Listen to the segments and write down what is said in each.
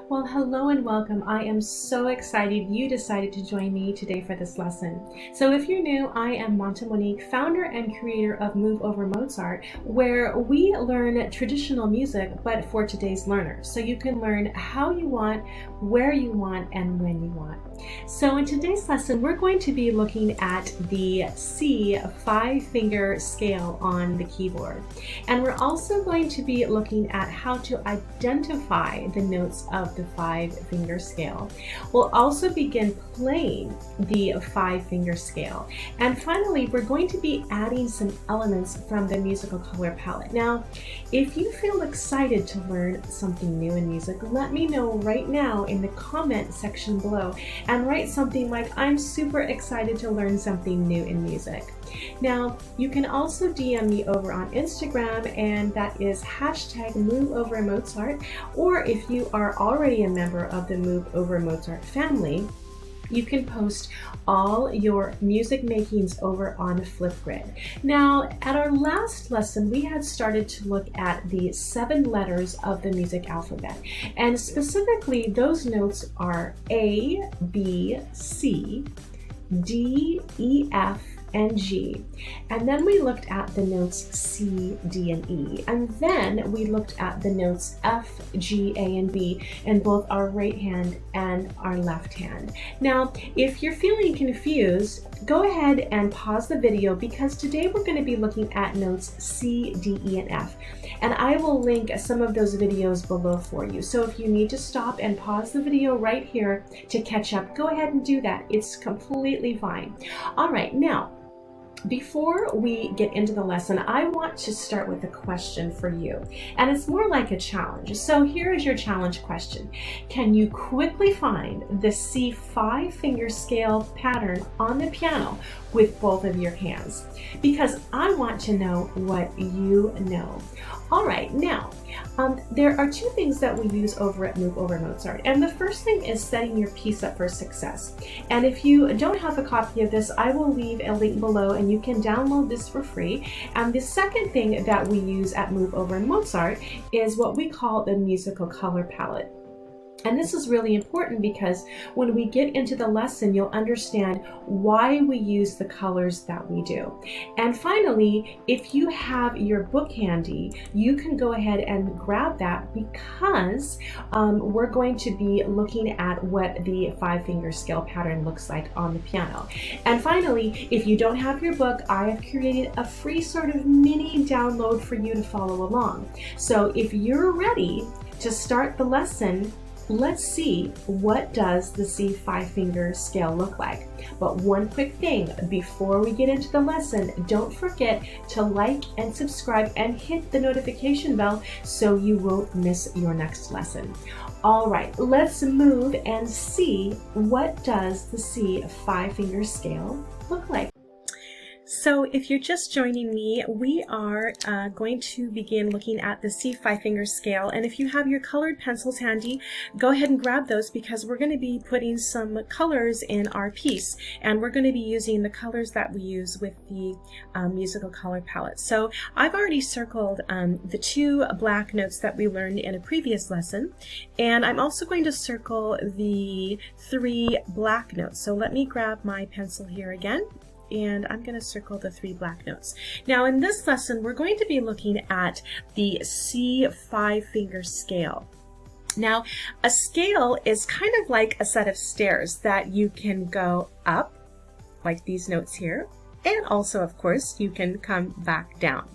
Well, hello and welcome. I am so excited you decided to join me today for this lesson. So if you're new, I am Monta Monique, founder and creator of MoveOverMozart, where we learn traditional music, but for today's learners. So you can learn how you want, where you want, and when you want. So in today's lesson, we're going to be looking at the C 5-finger scale on the keyboard. And we're also going to be looking at how to identify the notes of the 5-finger scale. We'll also begin playing the 5-finger scale. And finally, we're going to be adding some elements from the musical color palette. Now, if you feel excited to learn something new in music, let me know right now in the comment section below and write something like, I'm super excited to learn something new in music. Now, you can also DM me over on Instagram, and that is #MoveOverMozart, or if you are already a member of the MoveOverMozart family, you can post all your music makings over on Flipgrid. Now, at our last lesson, we had started to look at the 7 letters of the music alphabet. And specifically, those notes are A, B, C, D, E, F, and G. And then we looked at the notes C, D, and E. And then we looked at the notes F, G, A, and B in both our right hand and our left hand. Now, if you're feeling confused, go ahead and pause the video because today we're going to be looking at notes C, D, E, and F. And I will link some of those videos below for you. So if you need to stop and pause the video right here to catch up, go ahead and do that. It's completely fine. All right, now, before we get into the lesson, I want to start with a question for you, and it's more like a challenge. So here is your challenge question. Can you quickly find the C 5-finger scale pattern on the piano with both of your hands? Because I want to know what you know. All right, now, there are 2 things that we use over at MoveOverMozart, and the first thing is setting your piece up for success. And if you don't have a copy of this, I will leave a link below and you can download this for free. And the second thing that we use at MoveOverMozart is what we call the musical color palette. And this is really important because when we get into the lesson, you'll understand why we use the colors that we do. And finally, if you have your book handy, you can go ahead and grab that because we're going to be looking at what the 5-finger scale pattern looks like on the piano. And finally, if you don't have your book, I have created a free sort of mini download for you to follow along. So if you're ready to start the lesson, let's see, what does the C 5-finger scale look like? But one quick thing before we get into the lesson, don't forget to like and subscribe and hit the notification bell so you won't miss your next lesson. All right, let's move and see, what does the C 5-finger scale look like? So if you're just joining me, we are going to begin looking at the C 5-finger scale. And if you have your colored pencils handy, go ahead and grab those because we're going to be putting some colors in our piece. And we're going to be using the colors that we use with the musical color palette. So I've already circled the 2 black notes that we learned in a previous lesson. And I'm also going to circle the 3 black notes. So let me grab my pencil here again. And I'm going to circle the 3 black notes. Now in this lesson, we're going to be looking at the C 5-finger scale. Now, a scale is kind of like a set of stairs that you can go up, like these notes here, and also, of course, you can come back down.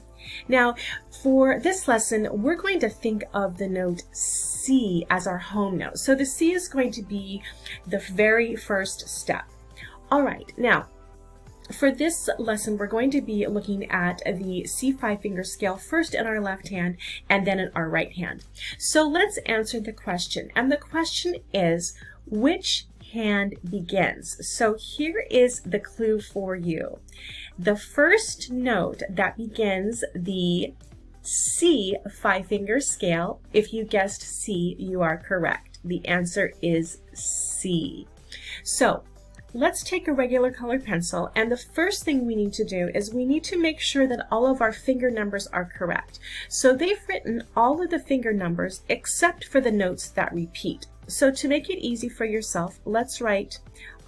Now, for this lesson, we're going to think of the note C as our home note. So the C is going to be the very first step. All right, now, for this lesson, we're going to be looking at the C 5-finger scale first in our left hand and then in our right hand. So let's answer the question. And the question is, which hand begins? So here is the clue for you. The first note that begins the C 5-finger scale, if you guessed C, you are correct. The answer is C. So let's take a regular colored pencil, and the first thing we need to do is we need to make sure that all of our finger numbers are correct. So they've written all of the finger numbers except for the notes that repeat. So to make it easy for yourself, let's write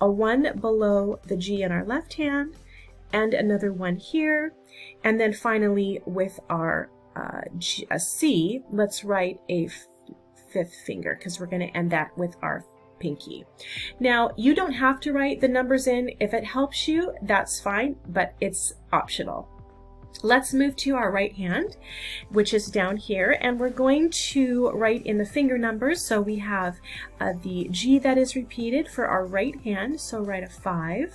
a 1 below the G in our left hand and another 1 here. And then finally with our C, let's write a 5th finger because we're going to end that with our pinky. Now, you don't have to write the numbers in. If it helps you, that's fine, but it's optional. Let's move to our right hand, which is down here, and we're going to write in the finger numbers. So we have the G that is repeated for our right hand, so write a 5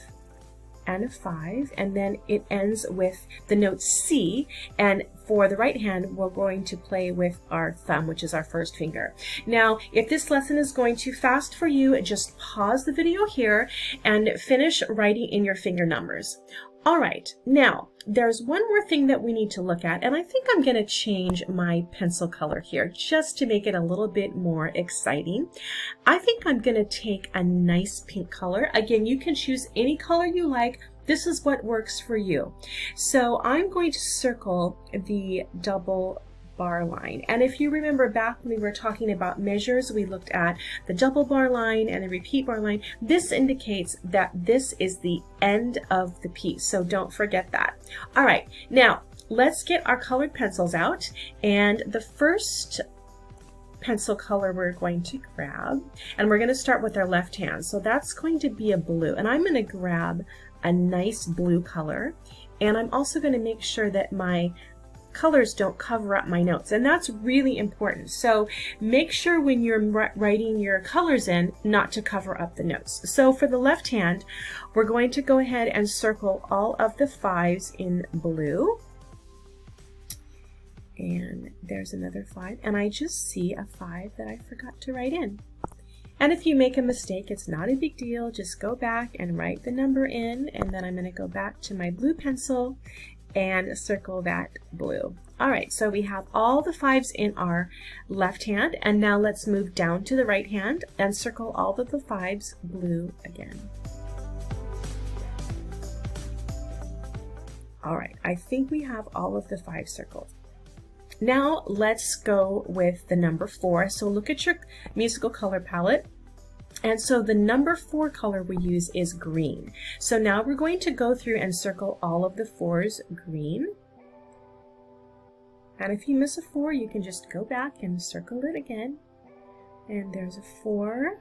and a 5, and then it ends with the note C, and for the right hand we're going to play with our thumb, which is our first finger. Now, if this lesson is going too fast for you, just pause the video here and finish writing in your finger numbers. All right, now there's one more thing that we need to look at, and I think I'm going to change my pencil color here just to make it a little bit more exciting. I think I'm going to take a nice pink color. Again, you can choose any color you like. This is what works for you. So I'm going to circle the double bar line. And if you remember back when we were talking about measures, we looked at the double bar line and the repeat bar line. This indicates that this is the end of the piece, so don't forget that. All right, now let's get our colored pencils out, and the first pencil color we're going to grab, and we're going to start with our left hand, so that's going to be a blue, and I'm going to grab a nice blue color, and I'm also going to make sure that my colors don't cover up my notes, and that's really important. So make sure when you're writing your colors in not to cover up the notes. So for the left hand, we're going to go ahead and circle all of the 5s in blue, and there's another 5, and I just see a 5 that I forgot to write in. And if you make a mistake, it's not a big deal. Just go back and write the number in, and then I'm going to go back to my blue pencil and circle that blue. All right, so we have all the 5s in our left hand, and now let's move down to the right hand and circle all of the 5s blue again. All right, I think we have all of the 5 circled. Now let's go with the number 4. So look at your musical color palette. And so the number 4 color we use is green. So now we're going to go through and circle all of the 4s green. And if you miss a 4, you can just go back and circle it again. And there's a 4.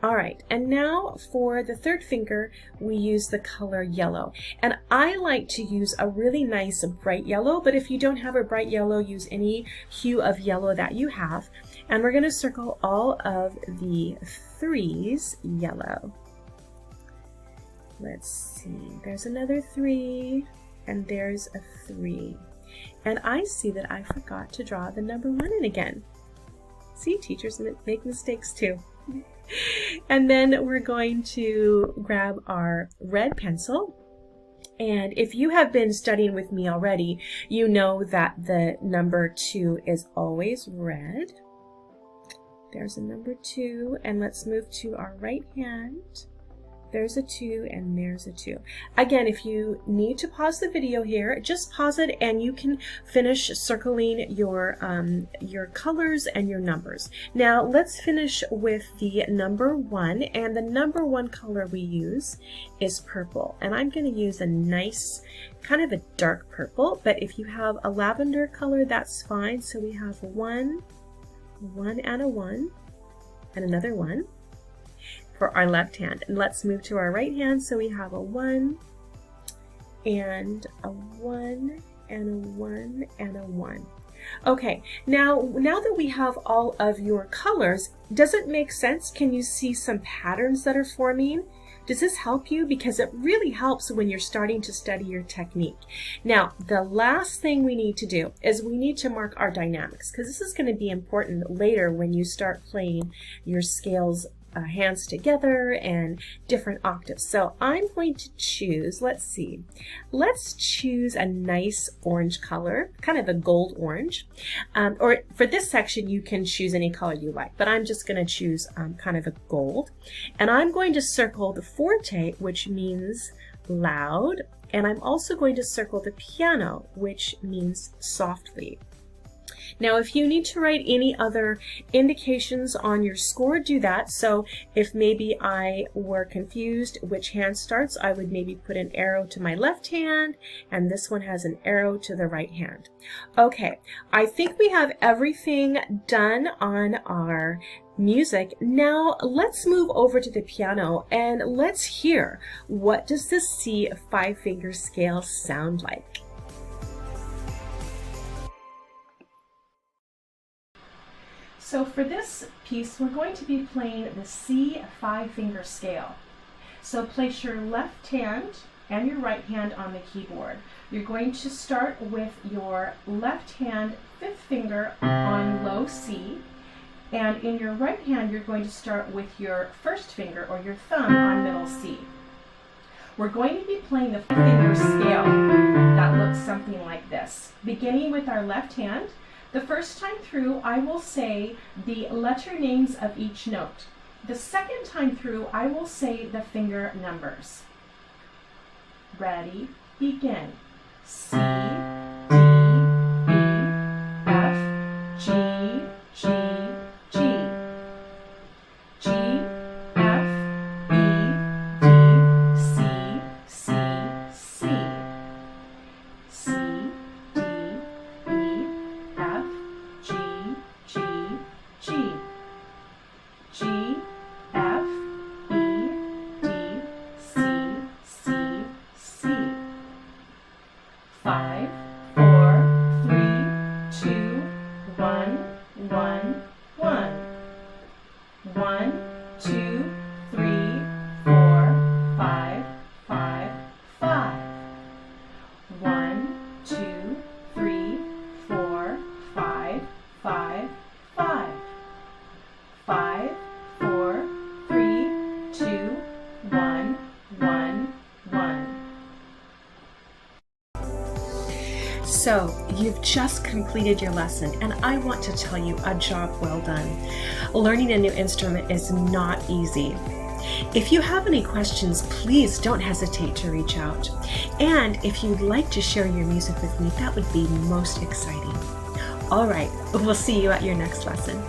All right, and now for the third finger, we use the color yellow. And I like to use a really nice bright yellow, but if you don't have a bright yellow, use any hue of yellow that you have. And we're going to circle all of the 3s yellow. Let's see, there's another 3, and there's a 3. And I see that I forgot to draw the number 1 in again. See, teachers make mistakes too. And then we're going to grab our red pencil. And if you have been studying with me already, you know that the number 2 is always red. There's a number 2, and let's move to our right hand. There's a 2, and there's a 2. Again, if you need to pause the video here, just pause it and you can finish circling your colors and your numbers. Now let's finish with the number 1, and the number 1 color we use is purple. And I'm going to use a nice kind of a dark purple, but if you have a lavender color, that's fine. So we have 1, 1 and a 1, and another 1. For our left hand. And let's move to our right hand. So we have a 1 and a 1 and a 1 and a 1. Okay, now that we have all of your colors, does it make sense? Can you see some patterns that are forming? Does this help you? Because it really helps when you're starting to study your technique. Now, the last thing we need to do is we need to mark our dynamics, because this is going to be important later when you start playing your scales hands together and different octaves. So I'm going to choose, let's choose a nice orange color, kind of a gold orange. Or for this section, you can choose any color you like, but I'm just going to choose kind of a gold. And I'm going to circle the forte, which means loud. And I'm also going to circle the piano, which means softly. Now, if you need to write any other indications on your score, do that. So if maybe I were confused which hand starts, I would maybe put an arrow to my left hand, and this one has an arrow to the right hand. Okay, I think we have everything done on our music. Now let's move over to the piano and let's hear, what does the C5 finger scale sound like? So for this piece, we're going to be playing the C5 finger scale. So place your left hand and your right hand on the keyboard. You're going to start with your left hand fifth finger on low C, and in your right hand you're going to start with your first finger or your thumb on middle C. We're going to be playing the finger scale that looks something like this. Beginning with our left hand, the first time through I will say the letter names of each note. The second time through I will say the finger numbers. Ready, begin. C, D, E, F, G, G, G, G, F, E, D, C, C, C, C, D, E, F, G, G, G, G, F, E, D, C, C, C. 5, 4, 3, 2, 1, 1, 1. 1, 2, 3, 4, 5, 5, 5. 1, 2, 3, 4, 5, 5, 5. 5, 4, 3, 2, 1, 1, 1. So you've just completed your lesson, and I want to tell you, a job well done. Learning a new instrument is not easy. If you have any questions, please don't hesitate to reach out. And if you'd like to share your music with me, that would be most exciting. All right, we'll see you at your next lesson.